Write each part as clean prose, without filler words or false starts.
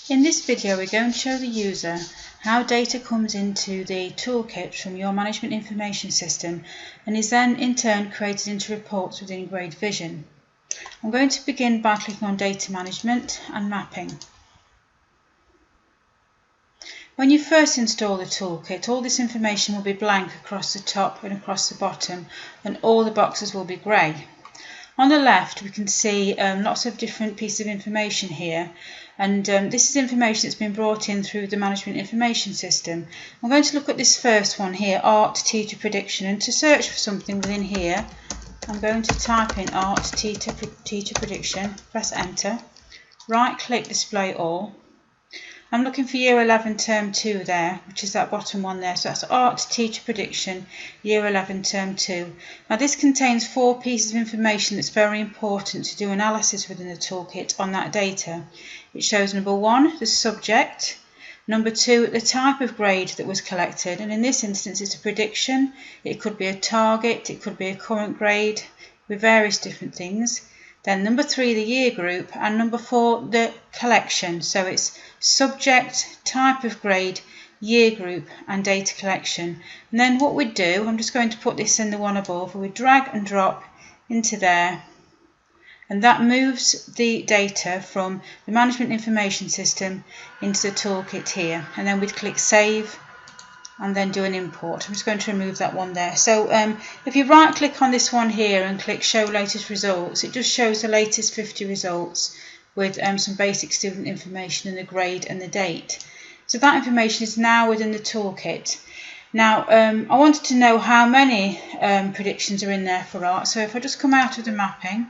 In this video, we're going to show the user how data comes into the toolkit from your management information system and is then in turn created into reports within GradeVision. I'm going to begin by clicking on Data Management and Mapping. When you first install the toolkit, all this information will be blank across the top and across the bottom, and all the boxes will be grey. On the left, we can see lots of different pieces of information here, and this is information that's been brought in through the management information system. I'm going to look at this first one here, Art Teacher Prediction, and to search for something within here, I'm going to type in Art Teacher Prediction, press Enter, right click Display All. I'm looking for Year 11 Term 2 there, which is that bottom one there. So that's Art Teacher Prediction, Year 11 Term 2. Now this contains 4 pieces of information that's very important to do analysis within the toolkit on that data. It shows number 1, the subject, number 2, the type of grade that was collected, and in this instance it's a prediction. It could be a target, it could be a current grade, with various different things. Then number 3, the year group, and number 4, the collection. So it's subject, type of grade, year group, and data collection. And then what we'd do, I'm just going to put this in the one above, we drag and drop into there, and that moves the data from the management information system into the toolkit here. And then we'd click Save and then do an import. I'm just going to remove that one there. So if you right click on this one here and click Show Latest Results, it just shows the latest 50 results with some basic student information and the grade and the date. So that information is now within the toolkit. Now I wanted to know how many predictions are in there for art. So if I just come out of the mapping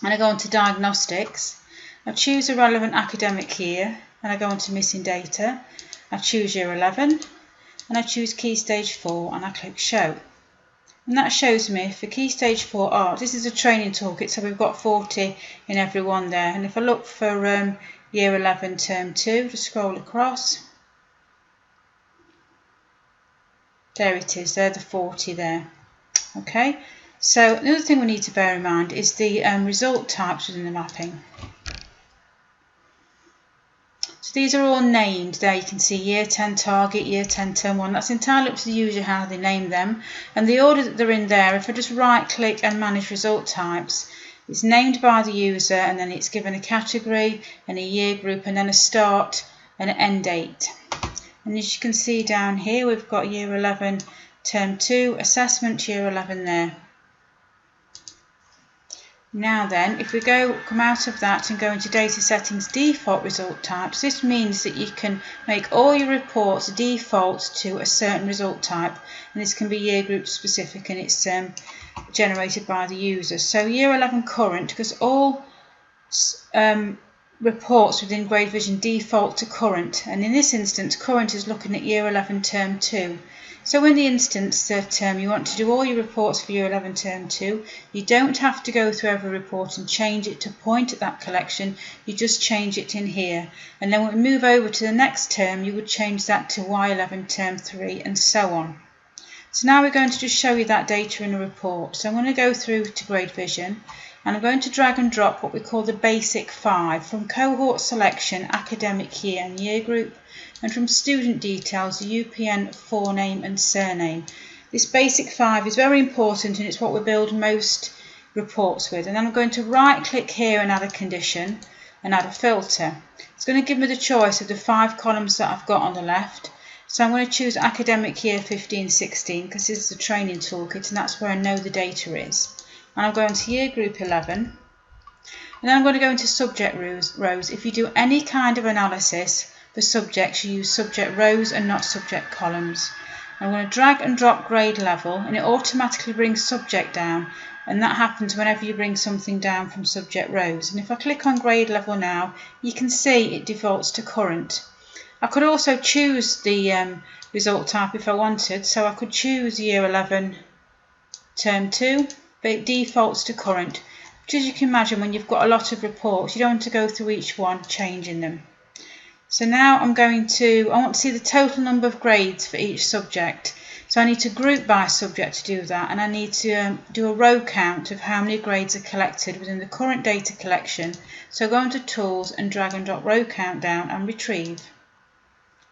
and I go into Diagnostics, I choose a relevant academic year and I go into Missing Data. I choose Year 11 and I choose Key Stage 4 and I click Show. And that shows me for Key Stage 4 art, this is a training toolkit, so we've got 40 in every one there. And if I look for Year 11 Term 2, just scroll across. There it is, there are the 40 there. Okay, so another thing we need to bear in mind is the result types within the mapping. These are all named there. You can see Year 10 Target, Year 10 Term 1. That's entirely up to the user how they name them. And the order that they're in there, if I just right click and manage result types, it's named by the user and then it's given a category and a year group and then a start and an end date. And as you can see down here, we've got Year 11 Term 2, Assessment Year 11 there. Now then, if we come out of that and go into Data Settings Default Result Types, this means that you can make all your reports default to a certain result type, and this can be year group specific and it's generated by the user. So Year 11 Current, because all reports within GradeVision default to current, and in this instance current is looking at Year 11 Term 2. So in the instance that you want to do all your reports for Year 11 Term 2, you don't have to go through every report and change it to point at that collection, you just change it in here. And then when we move over to the next term, you would change that to Y11 Term 3 and so on. So now we're going to just show you that data in a report. So I'm going to go through to GradeVision and I'm going to drag and drop what we call the Basic 5 from Cohort Selection, Academic Year and Year Group, and from Student Details, UPN, Forename and Surname. This Basic 5 is very important and it's what we build most reports with. And then I'm going to right click here and add a condition and add a filter. It's going to give me the choice of the 5 columns that I've got on the left. So I'm going to choose Academic Year 15-16 because this is a training toolkit and that's where I know the data is. And I'm going to Year Group 11. And then I'm going to go into Subject rows. If you do any kind of analysis for subjects, you use subject rows and not subject columns. I'm going to drag and drop grade level and it automatically brings subject down, and that happens whenever you bring something down from subject rows. And if I click on grade level now, you can see it defaults to current. I could also choose the result type if I wanted, so I could choose Year 11 Term 2, but it defaults to current, which as you can imagine when you've got a lot of reports, you don't want to go through each one changing them. So now I want to see the total number of grades for each subject. So I need to group by subject to do that, and I need to do a row count of how many grades are collected within the current data collection. So go into Tools and drag and drop row count down and retrieve.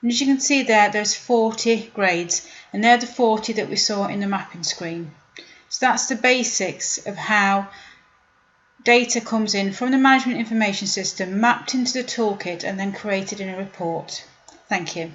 And as you can see there, there's 40 grades, and they're the 40 that we saw in the mapping screen. So that's the basics of how data comes in from the management information system, mapped into the toolkit and then created in a report. Thank you.